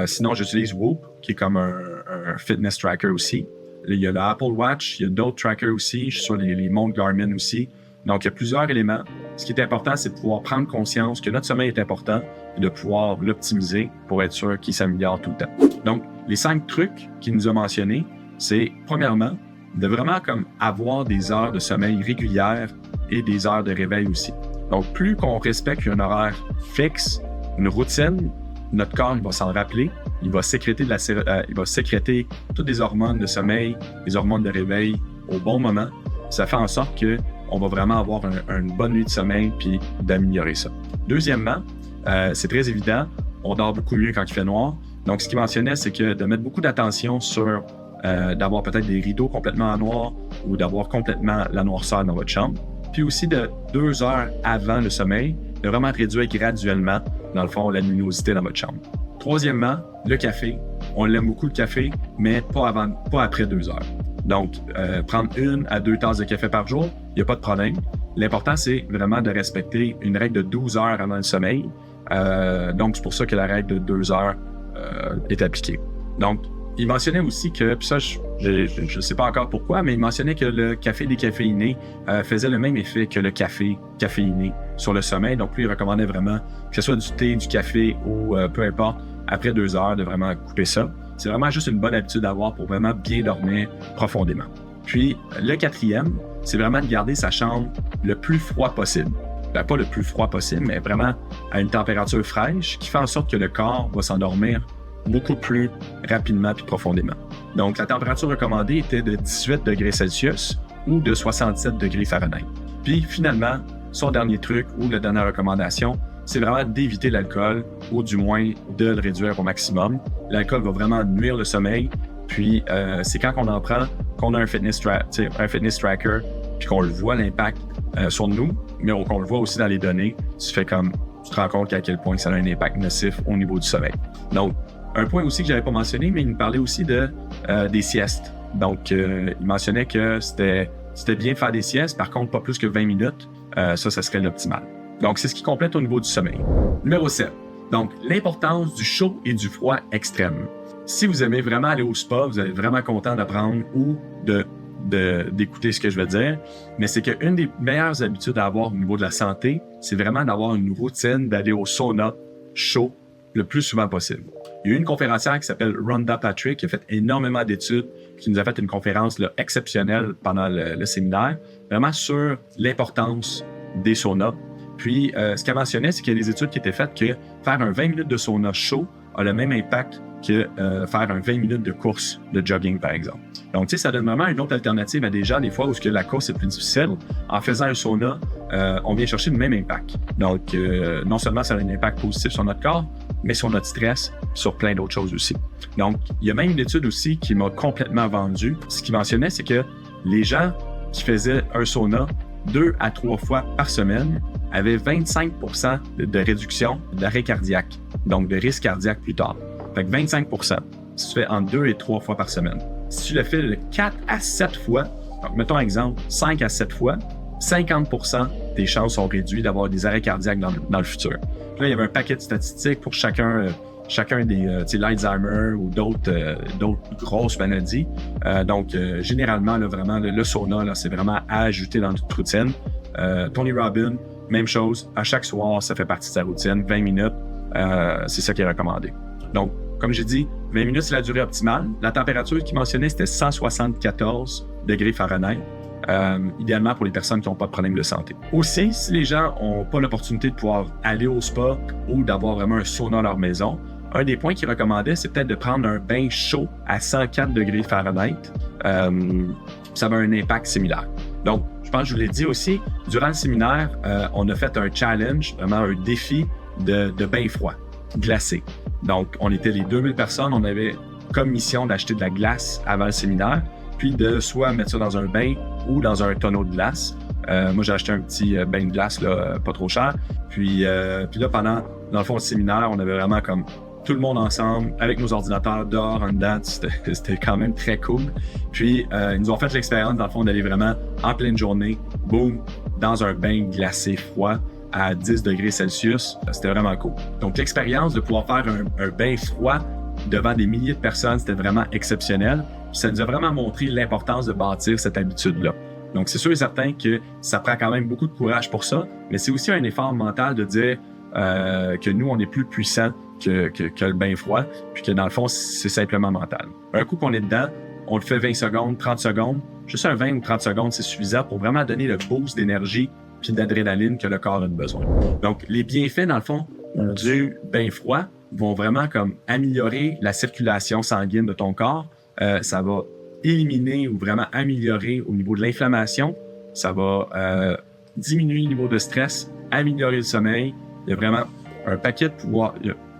Sinon, j'utilise Whoop, qui est comme un fitness tracker aussi. Il y a l'Apple Watch, il y a d'autres trackers aussi. Je suis sur les montres Garmin aussi. Donc, il y a plusieurs éléments. Ce qui est important, c'est de pouvoir prendre conscience que notre sommeil est important et de pouvoir l'optimiser pour être sûr qu'il s'améliore tout le temps. Donc, les 5 trucs qu'il nous a mentionnés, c'est premièrement, de vraiment comme avoir des heures de sommeil régulières et des heures de réveil aussi. Donc, plus qu'on respecte un horaire fixe, une routine, notre corps il va s'en rappeler, il va sécréter toutes les hormones de sommeil, les hormones de réveil au bon moment. Ça fait en sorte que on va vraiment avoir une bonne nuit de sommeil puis d'améliorer ça. Deuxièmement, c'est très évident, on dort beaucoup mieux quand il fait noir. Donc, ce qu'il mentionnait, c'est que de mettre beaucoup d'attention sur d'avoir peut-être des rideaux complètement en noir ou d'avoir complètement la noirceur dans votre chambre. Puis aussi de 2 heures avant le sommeil, de vraiment réduire graduellement, dans le fond, la luminosité dans votre chambre. Troisièmement, le café. On l'aime beaucoup le café, mais pas après 2 heures. Donc, prendre 1 à 2 tasses de café par jour, il n'y a pas de problème. L'important, c'est vraiment de respecter une règle de 12 heures avant le sommeil. Donc, c'est pour ça que la règle de 2 heures est appliquée. Donc, il mentionnait aussi que, puis ça, je ne sais pas encore pourquoi, mais il mentionnait que le café décaféiné faisait le même effet que le café caféiné sur le sommeil. Donc, lui, il recommandait vraiment que ce soit du thé, du café ou peu importe, après 2 heures, de vraiment couper ça. C'est vraiment juste une bonne habitude à avoir pour vraiment bien dormir profondément. Puis, le 4e, c'est vraiment de garder sa chambre le plus froid possible. Ben, pas le plus froid possible, mais vraiment à une température fraîche qui fait en sorte que le corps va s'endormir beaucoup plus rapidement puis profondément. Donc, la température recommandée était de 18 degrés Celsius ou de 67 degrés Fahrenheit. Puis, finalement, son dernier truc ou la dernière recommandation, c'est vraiment d'éviter l'alcool ou du moins de le réduire au maximum. L'alcool va vraiment nuire le sommeil. Puis, c'est quand on en prend qu'on a un fitness tracker puis qu'on le voit l'impact sur nous, mais qu'on le voit aussi dans les données. Tu te rends compte à quel point ça a un impact nocif au niveau du sommeil. Donc, un point aussi que j'avais pas mentionné, mais il nous parlait aussi des siestes. Donc, il mentionnait que c'était bien de faire des siestes, par contre, pas plus que 20 minutes. Ça serait l'optimal. Donc, c'est ce qui complète au niveau du sommeil. Numéro 7. Donc, l'importance du chaud et du froid extrême. Si vous aimez vraiment aller au spa, vous êtes vraiment content d'apprendre ou d'écouter ce que je veux dire, mais c'est qu'une des meilleures habitudes à avoir au niveau de la santé, c'est vraiment d'avoir une routine d'aller au sauna chaud le plus souvent possible. Il y a eu une conférencière qui s'appelle Rhonda Patrick qui a fait énormément d'études, qui nous a fait une conférence là, exceptionnelle pendant le séminaire, vraiment sur l'importance des saunas. Puis, ce qu'elle mentionnait, c'est qu'il y a des études qui étaient faites que faire un 20 minutes de sauna chaud a le même impact que faire un 20 minutes de course de jogging, par exemple. Donc, tu sais, ça donne vraiment une autre alternative à des gens, des fois, où la course est plus difficile. En faisant un sauna, on vient chercher le même impact. Donc, non seulement ça a un impact positif sur notre corps, mais sur notre stress, sur plein d'autres choses aussi. Donc, il y a même une étude aussi qui m'a complètement vendu. Ce qu'il mentionnait, c'est que les gens qui faisaient un sauna 2 à 3 fois par semaine avaient 25% de réduction d'arrêt cardiaque. donc de risque cardiaque plus tard. Fait que 25%, si tu fais entre 2 et 3 fois par semaine. Si tu le fais de 4 à 7 fois, donc mettons un exemple, 5 à 7 fois, 50% tes chances sont réduites d'avoir des arrêts cardiaques dans le futur. Puis là, il y avait un paquet de statistiques pour chacun des l'Alzheimer ou d'autres grosses maladies. Donc, généralement, là, vraiment, le sauna, là, c'est vraiment à ajouter dans toute routine. Tony Robbins, même chose. À chaque soir, ça fait partie de sa routine. 20 minutes, c'est ça qui est recommandé. Donc, comme j'ai dit, 20 minutes, c'est la durée optimale. La température qu'il mentionnait, c'était 174 degrés Fahrenheit. Idéalement pour les personnes qui n'ont pas de problème de santé. Aussi, si les gens n'ont pas l'opportunité de pouvoir aller au spa ou d'avoir vraiment un sauna à leur maison, un des points qu'il recommandait, c'est peut-être de prendre un bain chaud à 104 degrés Fahrenheit. Ça a un impact similaire. Donc, je pense que je vous l'ai dit aussi, durant le séminaire, on a fait un challenge, vraiment un défi de bain froid, glacé. Donc, on était les 2000 personnes, on avait comme mission d'acheter de la glace avant le séminaire, puis de soit mettre ça dans un bain ou dans un tonneau de glace. Moi, j'ai acheté un petit bain de glace, là, pas trop cher. Puis là, dans le fond, le séminaire, on avait vraiment comme tout le monde ensemble, avec nos ordinateurs, dehors, en dedans. C'était quand même très cool. Puis, ils nous ont fait l'expérience, dans le fond, d'aller vraiment en pleine journée, boum, dans un bain glacé froid à 10 degrés Celsius. C'était vraiment cool. Donc, l'expérience de pouvoir faire un bain froid devant des milliers de personnes, c'était vraiment exceptionnel. Puis ça nous a vraiment montré l'importance de bâtir cette habitude-là. Donc, c'est sûr et certain que ça prend quand même beaucoup de courage pour ça, mais c'est aussi un effort mental de dire que nous, on est plus puissants que le bain froid, puis que dans le fond, c'est simplement mental. Un coup qu'on est dedans, on le fait 20 secondes, 30 secondes. Juste un 20 ou 30 secondes, c'est suffisant pour vraiment donner le boost d'énergie puis d'adrénaline que le corps a besoin. Donc, les bienfaits, dans le fond, du bain froid vont vraiment comme améliorer la circulation sanguine de ton corps. Ça va éliminer ou vraiment améliorer au niveau de l'inflammation. Ça va diminuer le niveau de stress, améliorer le sommeil. Il y a vraiment un paquet de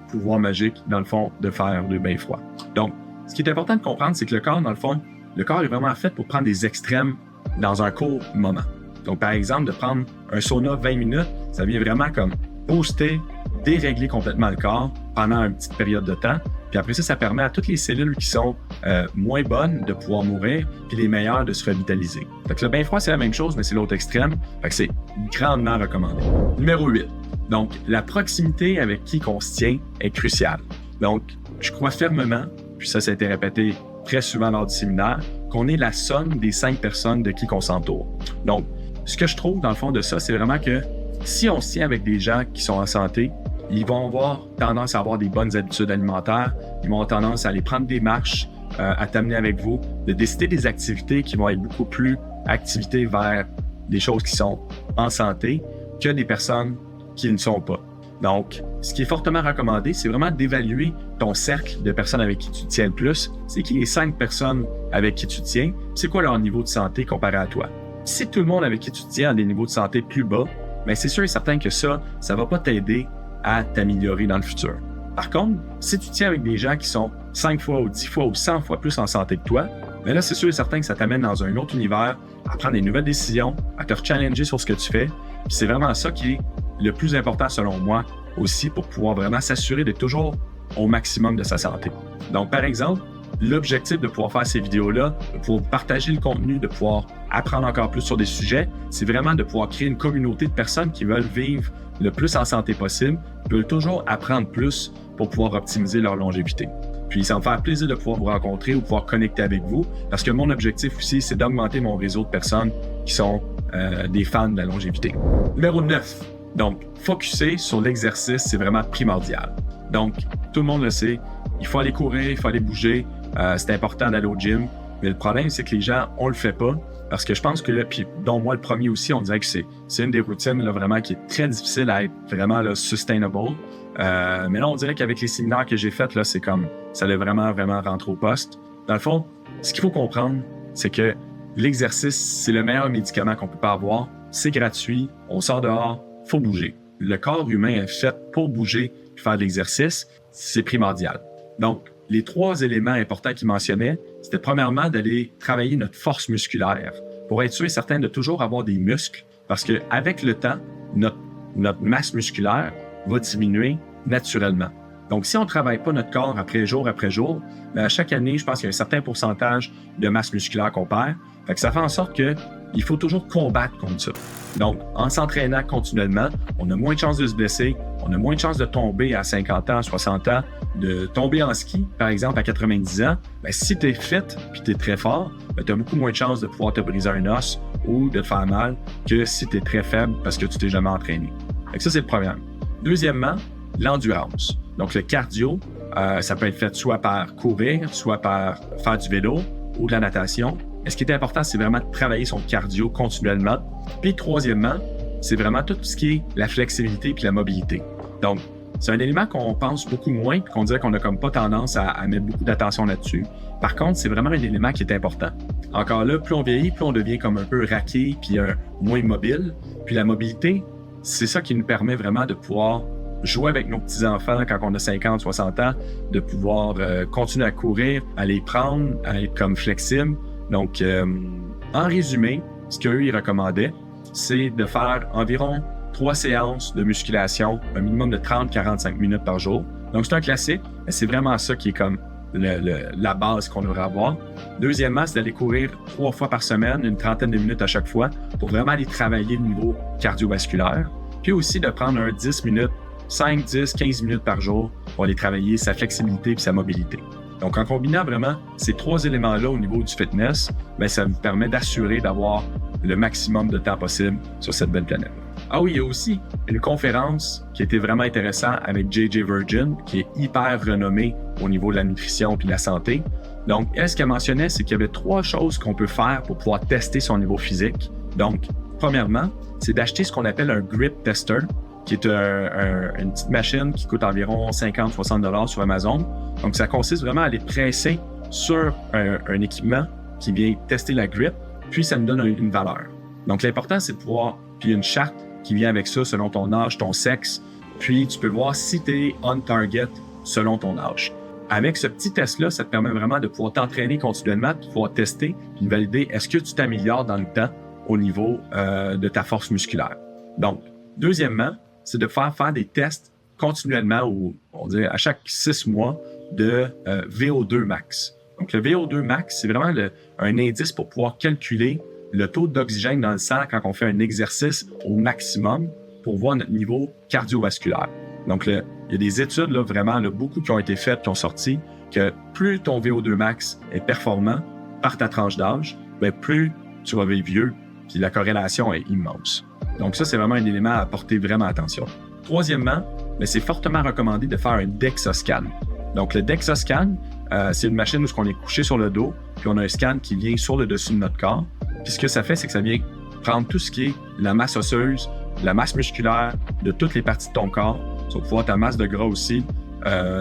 pouvoirs magiques, dans le fond, de faire du bain froid. Donc, ce qui est important de comprendre, c'est que le corps, dans le fond, le corps est vraiment fait pour prendre des extrêmes dans un court moment. Donc, par exemple, de prendre un sauna 20 minutes, ça vient vraiment comme booster, dérégler complètement le corps pendant une petite période de temps. Puis après ça, ça permet à toutes les cellules qui sont moins bonnes de pouvoir mourir, puis les meilleures de se revitaliser. Fait que le bain froid, c'est la même chose, mais c'est l'autre extrême. Fait que c'est grandement recommandé. Numéro 8. Donc, la proximité avec qui qu'on se tient est cruciale. Donc, je crois fermement, puis ça a été répété très souvent lors du séminaire, qu'on est la somme des 5 personnes de qui qu'on s'entoure. Donc, ce que je trouve dans le fond de ça, c'est vraiment que si on se tient avec des gens qui sont en santé, ils vont avoir tendance à avoir des bonnes habitudes alimentaires, ils vont avoir tendance à aller prendre des marches, à t'amener avec vous, de décider des activités qui vont être beaucoup plus activités vers des choses qui sont en santé que des personnes qui ne sont pas. Donc, ce qui est fortement recommandé, c'est vraiment d'évaluer ton cercle de personnes avec qui tu te tiens le plus. C'est qui les 5 personnes avec qui tu te tiens, c'est quoi leur niveau de santé comparé à toi. Si tout le monde avec qui tu te tiens a des niveaux de santé plus bas, bien c'est sûr et certain que ça va pas t'aider à t'améliorer dans le futur. Par contre, si tu tiens avec des gens qui sont 5 fois ou 10 fois ou 100 fois plus en santé que toi, bien là, c'est sûr et certain que ça t'amène dans un autre univers, à prendre des nouvelles décisions, à te challenger sur ce que tu fais. Puis c'est vraiment ça qui est le plus important selon moi aussi pour pouvoir vraiment s'assurer d'être toujours au maximum de sa santé. Donc, par exemple, l'objectif de pouvoir faire ces vidéos-là, de pouvoir partager le contenu, de pouvoir apprendre encore plus sur des sujets, c'est vraiment de pouvoir créer une communauté de personnes qui veulent vivre le plus en santé possible, qui veulent toujours apprendre plus pour pouvoir optimiser leur longévité. Puis ça me fait plaisir de pouvoir vous rencontrer ou pouvoir connecter avec vous, parce que mon objectif aussi, c'est d'augmenter mon réseau de personnes qui sont des fans de la longévité. Numéro 9. Donc, focusser sur l'exercice, c'est vraiment primordial. Donc, tout le monde le sait, il faut aller courir, il faut aller bouger, c'est important d'aller au gym. Mais le problème, c'est que les gens, on le fait pas, parce que je pense que là, puis dont moi le premier aussi, on dirait que c'est une des routines là, vraiment qui est très difficile à être vraiment là, sustainable. Mais là, on dirait qu'avec les séminaires que j'ai faits, là, c'est comme, ça allait vraiment rentrer au poste. Dans le fond, ce qu'il faut comprendre, c'est que l'exercice, c'est le meilleur médicament qu'on peut pas avoir. C'est gratuit, on sort dehors, faut bouger. Le corps humain est fait pour bouger et faire de l'exercice, c'est primordial. Donc, les 3 éléments importants qu'il mentionnait, c'était premièrement d'aller travailler notre force musculaire pour être sûr et certain de toujours avoir des muscles, parce qu'avec le temps, notre masse musculaire va diminuer naturellement. Donc, si on ne travaille pas notre corps après jour, à chaque année, je pense qu'il y a un certain pourcentage de masse musculaire qu'on perd. Fait que ça fait en sorte qu'il faut toujours combattre contre ça. Donc, en s'entraînant continuellement, on a moins de chances de se blesser, on a moins de chances de tomber à 50 ans, 60 ans, de tomber en ski, par exemple, à 90 ans. Bien, si tu es fit puis tu es très fort, tu as beaucoup moins de chances de pouvoir te briser un os ou de te faire mal que si tu es très faible parce que tu t'es jamais entraîné. Fait que ça, c'est le premier. Deuxièmement, l'endurance. Donc, le cardio, ça peut être fait soit par courir, soit par faire du vélo ou de la natation. Mais ce qui est important, c'est vraiment de travailler son cardio continuellement. Puis, troisièmement, c'est vraiment tout ce qui est la flexibilité puis la mobilité. Donc, c'est un élément qu'on pense beaucoup moins puis qu'on dirait qu'on n'a comme pas tendance à mettre beaucoup d'attention là-dessus. Par contre, c'est vraiment un élément qui est important. Encore là, plus on vieillit, plus on devient comme un peu raqué puis moins mobile. Puis la mobilité, c'est ça qui nous permet vraiment de pouvoir jouer avec nos petits-enfants quand on a 50, 60 ans, de pouvoir continuer à courir, à les prendre, à être comme flexible. Donc, en résumé, ce qu'eux, ils recommandaient, c'est de faire environ 3 séances de musculation, un minimum de 30-45 minutes par jour. Donc, c'est un classique, mais c'est vraiment ça qui est comme la base qu'on devrait avoir. Deuxièmement, c'est d'aller courir 3 fois par semaine, une trentaine de minutes à chaque fois, pour vraiment aller travailler le niveau cardiovasculaire. Puis aussi de prendre un 10 minutes, 5, 10, 15 minutes par jour pour aller travailler sa flexibilité et sa mobilité. Donc, en combinant vraiment ces 3 éléments-là au niveau du fitness, bien, ça nous permet d'assurer d'avoir le maximum de temps possible sur cette belle planète. Ah oui, il y a aussi une conférence qui était vraiment intéressante avec J.J. Virgin, qui est hyper renommée au niveau de la nutrition et de la santé. Donc, elle, ce qu'elle mentionnait, c'est qu'il y avait 3 choses qu'on peut faire pour pouvoir tester son niveau physique. Donc, premièrement, c'est d'acheter ce qu'on appelle un grip tester, qui est une petite machine qui coûte environ 50-60$ sur Amazon. Donc, ça consiste vraiment à aller presser sur un équipement qui vient tester la grip, puis ça nous donne une valeur. Donc, l'important, c'est de pouvoir... Puis, il y a une charte qui vient avec ça selon ton âge, ton sexe, puis tu peux voir si tu es on target selon ton âge. Avec ce petit test-là, ça te permet vraiment de pouvoir t'entraîner continuellement, de pouvoir tester, puis valider est-ce que tu t'améliores dans le temps au niveau de ta force musculaire. Donc, deuxièmement, c'est de faire des tests continuellement, ou on dirait à chaque 6 mois, de VO2 max. Donc, le VO2 max, c'est vraiment un indice pour pouvoir calculer le taux d'oxygène dans le sang quand on fait un exercice au maximum pour voir notre niveau cardiovasculaire. Donc, il y a des études, là, vraiment, là, beaucoup qui ont été faites, qui ont sorti, que plus ton VO2 max est performant par ta tranche d'âge, bien, plus tu vas vivre vieux, puis la corrélation est immense. Donc ça, c'est vraiment un élément à porter vraiment attention. Troisièmement, bien, c'est fortement recommandé de faire un DEXA-scan. Donc le DEXA-scan, c'est une machine où on est couché sur le dos, puis on a un scan qui vient sur le dessus de notre corps. Puis ce que ça fait, c'est que ça vient prendre tout ce qui est la masse osseuse, la masse musculaire de toutes les parties de ton corps. Ça va pouvoir ta masse de gras aussi.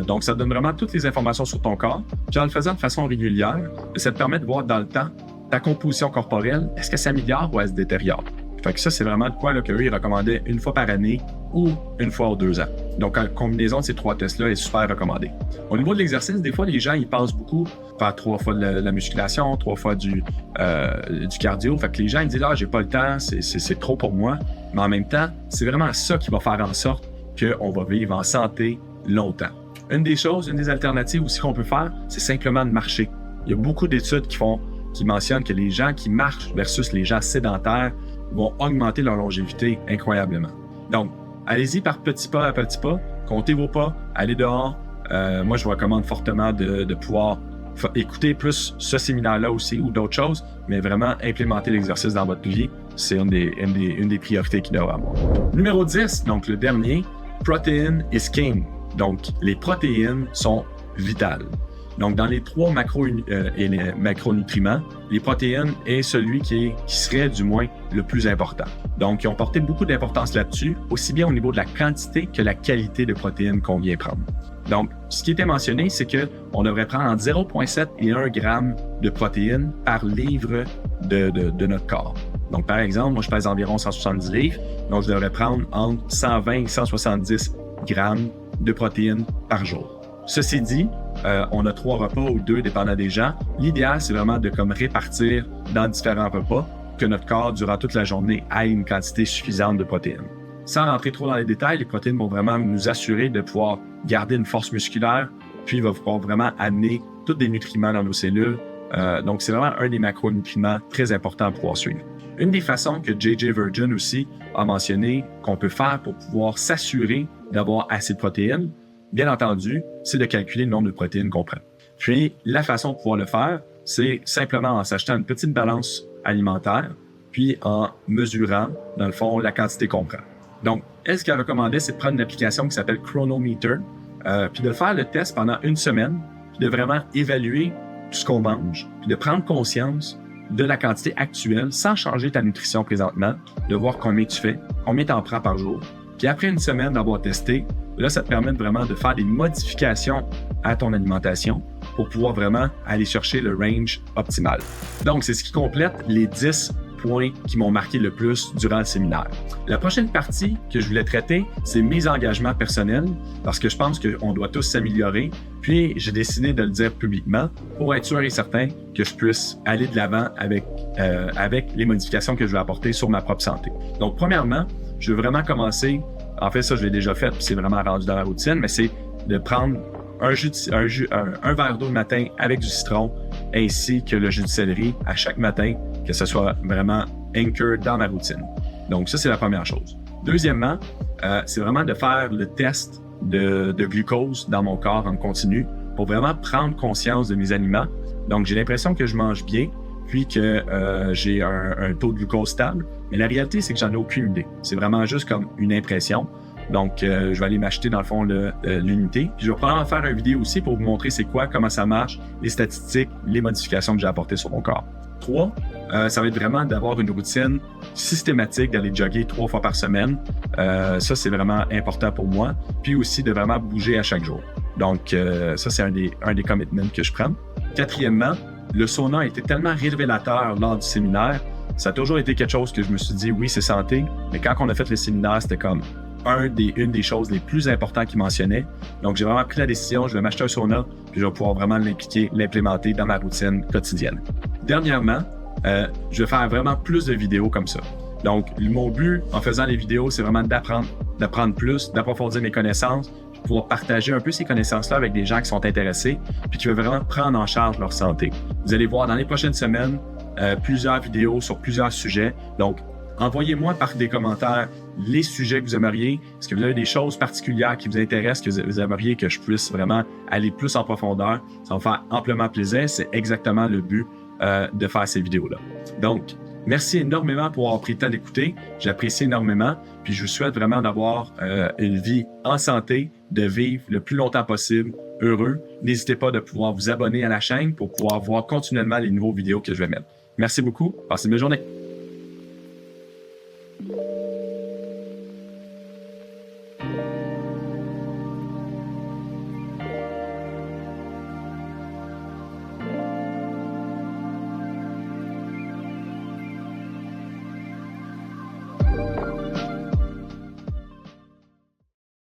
Donc, ça donne vraiment toutes les informations sur ton corps. Puis en le faisant de façon régulière, ça te permet de voir dans le temps ta composition corporelle, est-ce qu'elle s'améliore ou elle se détériore? Fait que ça, c'est vraiment de quoi là, qu'eux, ils recommandaient une fois par année ou une fois aux 2 ans. Donc, en combinaison de ces 3 tests-là est super recommandé. Au niveau de l'exercice, des fois, les gens, ils pensent beaucoup faire 3 fois de la musculation, 3 fois du cardio. Fait que les gens, ils disent « Ah, j'ai pas le temps, c'est trop pour moi. » Mais en même temps, c'est vraiment ça qui va faire en sorte qu'on va vivre en santé longtemps. Une des alternatives aussi qu'on peut faire, c'est simplement de marcher. Il y a beaucoup d'études qui mentionnent que les gens qui marchent versus les gens sédentaires vont augmenter leur longévité incroyablement. Donc, allez-y par petits pas à petits pas, comptez vos pas, allez dehors. Moi, je vous recommande fortement de pouvoir écouter plus ce séminaire-là aussi ou d'autres choses, mais vraiment implémenter l'exercice dans votre vie, c'est une des priorités qu'il devrait avoir. Numéro 10, donc le dernier, Protein is king. Donc, les protéines sont vitales. Donc, dans les 3 macronutriments, les protéines est celui qui serait du moins le plus important. Donc, ils ont porté beaucoup d'importance là-dessus, aussi bien au niveau de la quantité que la qualité de protéines qu'on vient prendre. Donc, ce qui était mentionné, c'est qu'on devrait prendre entre 0,7 et 1 g de protéines par livre de notre corps. Donc, par exemple, moi, je pèse environ 170 livres, donc je devrais prendre entre 120 et 170 grammes de protéines par jour. Ceci dit, on a 3 repas ou 2, dépendant des gens. L'idéal, c'est vraiment de répartir dans différents repas que notre corps, durant toute la journée, ait une quantité suffisante de protéines. Sans rentrer trop dans les détails, les protéines vont vraiment nous assurer de pouvoir garder une force musculaire, puis il va pouvoir vraiment amener tous des nutriments dans nos cellules. Donc, c'est vraiment un des macronutriments très importants à pouvoir suivre. Une des façons que J.J. Virgin aussi a mentionné qu'on peut faire pour pouvoir s'assurer d'avoir assez de protéines, bien entendu, c'est de calculer le nombre de protéines qu'on prend. Puis, la façon de pouvoir le faire, c'est simplement en s'achetant une petite balance alimentaire, puis en mesurant, dans le fond, la quantité qu'on prend. Donc, elle, ce qu'elle recommandait, c'est de prendre une application qui s'appelle Chronometer, puis de faire le test pendant une semaine, puis de vraiment évaluer tout ce qu'on mange, puis de prendre conscience de la quantité actuelle sans changer ta nutrition présentement, de voir combien tu fais, combien tu en prends par jour. Puis après une semaine d'avoir testé, là, ça te permet vraiment de faire des modifications à ton alimentation pour pouvoir vraiment aller chercher le range optimal. Donc, c'est ce qui complète les 10 points qui m'ont marqué le plus durant le séminaire. La prochaine partie que je voulais traiter, c'est mes engagements personnels, parce que je pense qu'on doit tous s'améliorer. Puis, j'ai décidé de le dire publiquement pour être sûr et certain que je puisse aller de l'avant avec les modifications que je vais apporter sur ma propre santé. Donc, premièrement, je veux vraiment commencer, en fait, ça, je l'ai déjà fait, puis c'est vraiment rendu dans la routine, mais c'est de prendre un verre d'eau le matin avec du citron, ainsi que le jus de céleri à chaque matin, que ce soit vraiment anchor dans ma routine. Donc, ça, c'est la première chose. Deuxièmement, c'est vraiment de faire le test de glucose dans mon corps en continu pour vraiment prendre conscience de mes aliments. Donc, j'ai l'impression que je mange bien, puis que j'ai un taux de glucose stable. Mais la réalité, c'est que j'en ai aucune idée. C'est vraiment juste comme une impression. Donc, je vais aller m'acheter, dans le fond, l'unité. Puis, je vais probablement faire une vidéo aussi pour vous montrer c'est quoi, comment ça marche, les statistiques, les modifications que j'ai apportées sur mon corps. 3, ça va être vraiment d'avoir une routine systématique, d'aller jogger 3 fois par semaine. Ça, c'est vraiment important pour moi. Puis aussi, de vraiment bouger à chaque jour. Donc, ça, c'est un des commitments que je prends. 4e, le sauna a été tellement révélateur lors du séminaire. Ça a toujours été quelque chose que je me suis dit, oui, c'est santé. Mais quand on a fait le séminaire, c'était comme une des choses les plus importantes qu'il mentionnait. Donc, j'ai vraiment pris la décision, je vais m'acheter un sauna, puis je vais pouvoir vraiment l'implémenter dans ma routine quotidienne. Dernièrement, je vais faire vraiment plus de vidéos comme ça. Donc, mon but en faisant les vidéos, c'est vraiment d'apprendre plus, d'approfondir mes connaissances, puis pouvoir partager un peu ces connaissances-là avec des gens qui sont intéressés, puis qui veulent vraiment prendre en charge leur santé. Vous allez voir dans les prochaines semaines plusieurs vidéos sur plusieurs sujets. Donc, envoyez-moi par des commentaires les sujets que vous aimeriez. Est-ce que vous avez des choses particulières qui vous intéressent, que vous aimeriez que je puisse vraiment aller plus en profondeur? Ça va me faire amplement plaisir. C'est exactement le but de faire ces vidéos-là. Donc, merci énormément pour avoir pris le temps d'écouter. J'apprécie énormément. Puis, je vous souhaite vraiment d'avoir une vie en santé, de vivre le plus longtemps possible, heureux. N'hésitez pas de pouvoir vous abonner à la chaîne pour pouvoir voir continuellement les nouveaux vidéos que je vais mettre. Merci beaucoup. Passez une bonne journée.